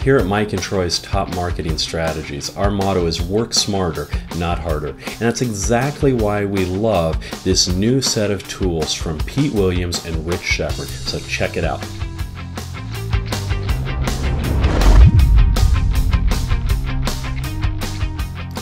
Here at Mike and Troy's Top Marketing Strategies, our motto is work smarter, not harder. And that's exactly why we love this new set of tools from Pete Williams and Rich Schefren. So check it out.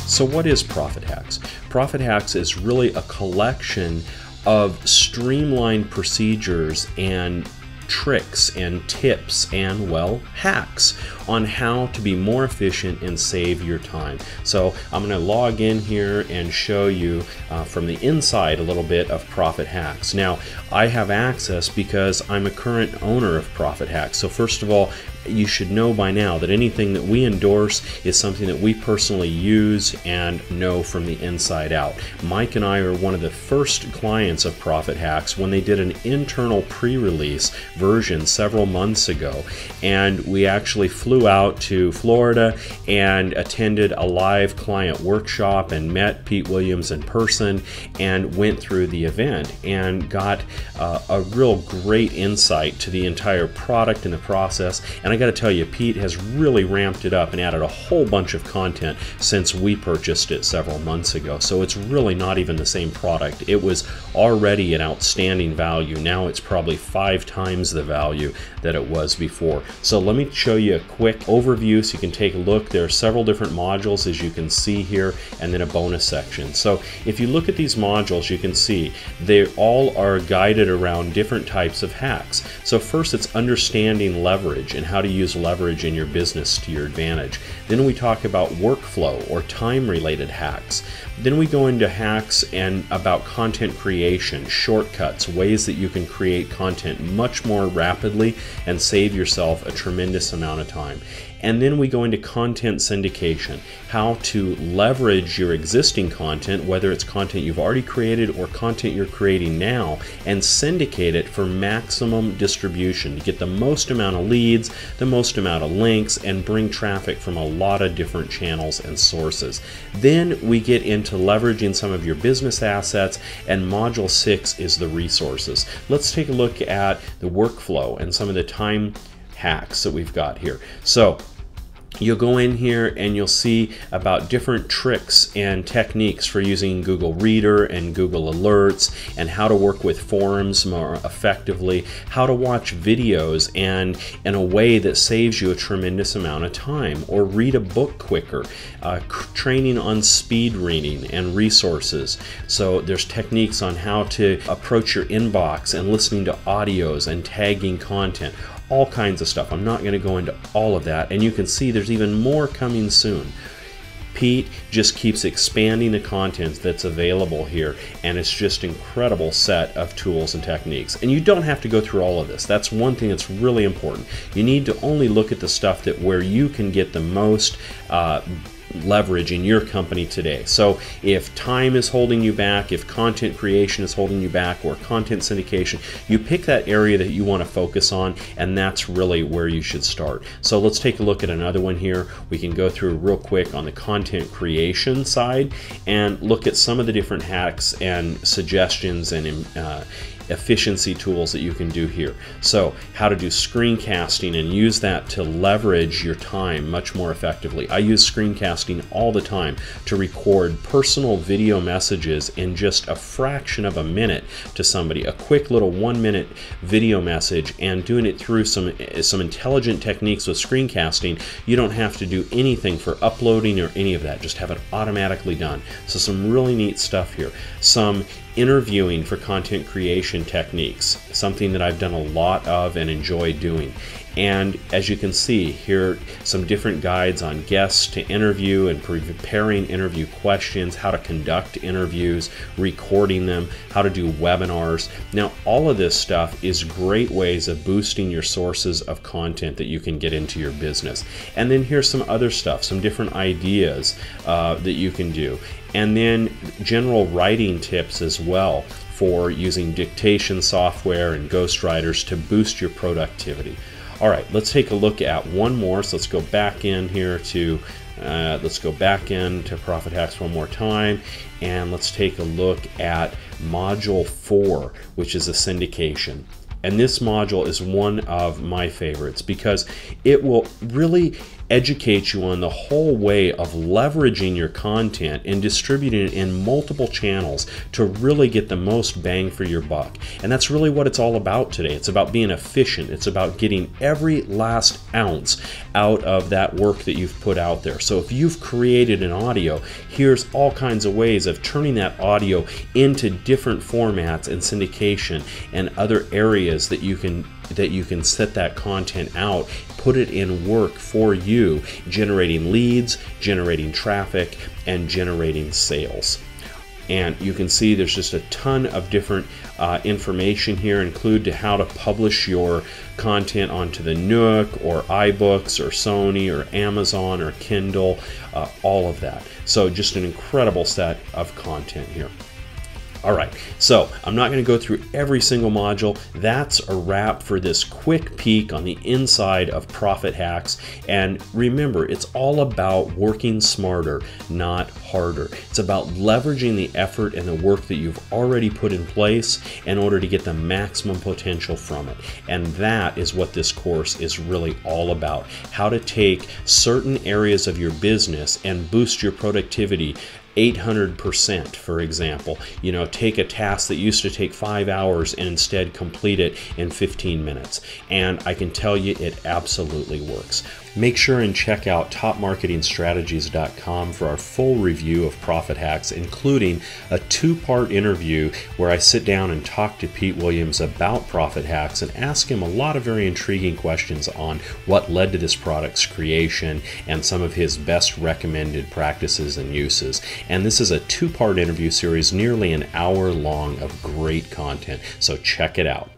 So what is Profit Hacks? Profit Hacks is really a collection of streamlined procedures and tricks and tips and, well, hacks on how to be more efficient and save your time. So I'm going to log in here and show you from the inside a little bit of Profit Hacks. Now, I have access because I'm a current owner of Profit Hacks. So first of all, you should know by now that anything that we endorse is something that we personally use and know from the inside out. Mike and I are one of the first clients of Profit Hacks when they did an internal pre-release version several months ago, and we actually flew out to Florida and attended a live client workshop and met Pete Williams in person and went through the event and got a real great insight to the entire product and the process. And I got to tell you, Pete has really ramped it up and added a whole bunch of content since we purchased it several months ago. So it's really not even the same product. It was already an outstanding value. Now it's probably 5 times the value that it was before. So let me show you a quick overview so you can take a look. There are several different modules, as you can see here, and then a bonus section. So if you look at these modules, you can see they all are guided around different types of hacks. So first, it's understanding leverage and how to use leverage in your business to your advantage. Then we talk about workflow or time-related hacks. Then we go into hacks and about content creation, shortcuts, ways that you can create content much more rapidly and save yourself a tremendous amount of time. And then we go into content syndication, how to leverage your existing content, whether it's content you've already created or content you're creating now, and syndicate it for maximum distribution to get the most amount of leads, the most amount of links, and bring traffic from a lot of different channels and sources. Then we get into leveraging some of your business assets, and module 6 is the resources. Let's take a look at the workflow and some of the time hacks that we've got here. So you'll go in here and you'll see about different tricks and techniques for using Google Reader and Google Alerts, and how to work with forums more effectively, how to watch videos and in a way that saves you a tremendous amount of time, or read a book quicker, training on speed reading and resources. So there's techniques on how to approach your inbox and listening to audios and tagging content. All kinds of stuff. I'm not going to go into all of that, and you can see there's even more coming soon. Pete just keeps expanding the content that's available here, and it's just an incredible set of tools and techniques. And you don't have to go through all of this. That's one thing that's really important. You need to only look at the stuff that where you can get the most leverage in your company today. So if time is holding you back, if content creation is holding you back, or content syndication, you pick that area that you want to focus on, and that's really where you should start. So let's take a look at another one here. We can go through real quick on the content creation side and look at some of the different hacks and suggestions and efficiency tools that you can do here. So how to do screencasting and use that to leverage your time much more effectively. I use screencasting all the time to record personal video messages in just a fraction of a minute to somebody, a quick little 1-minute video message, and doing it through some intelligent techniques with screencasting. You don't have to do anything for uploading or any of that, just have it automatically done. So some really neat stuff here. Some interviewing for content creation techniques, something that I've done a lot of and enjoy doing. And as you can see here, some different guides on guests to interview and preparing interview questions, how to conduct interviews, recording them, how to do webinars. Now, all of this stuff is great ways of boosting your sources of content that you can get into your business. And then here's some other stuff, some different ideas that you can do. And then general writing tips as well for using dictation software and ghostwriters to boost your productivity. All right, let's take a look at one more. So let's go back in here to Profit Hacks one more time, and let's take a look at Module 4, which is a syndication. And this module is one of my favorites because it will really educate you on the whole way of leveraging your content and distributing it in multiple channels to really get the most bang for your buck. And that's really what it's all about today. It's about being efficient. It's about getting every last ounce out of that work that you've put out there. So if you've created an audio, here's all kinds of ways of turning that audio into different formats and syndication and other areas that you can set that content out, put it in work for you, generating leads, generating traffic, and generating sales. And you can see there's just a ton of different information here, include to how to publish your content onto the Nook or iBooks or Sony or Amazon or Kindle, all of that. So just an incredible set of content here. All right, so I'm not going to go through every single module. That's a wrap for this quick peek on the inside of Profit Hacks. And remember, it's all about working smarter, not harder. It's about leveraging the effort and the work that you've already put in place in order to get the maximum potential from it. And that is what this course is really all about. How to take certain areas of your business and boost your productivity 800%, for example. You know, take a task that used to take 5 hours and instead complete it in 15 minutes. And I can tell you it absolutely works. Make sure and check out topmarketingstrategies.com for our full review of Profit Hacks, including a 2-part interview where I sit down and talk to Pete Williams about Profit Hacks and ask him a lot of very intriguing questions on what led to this product's creation and some of his best recommended practices and uses. And this is a 2-part interview series, nearly an hour long of great content, so check it out.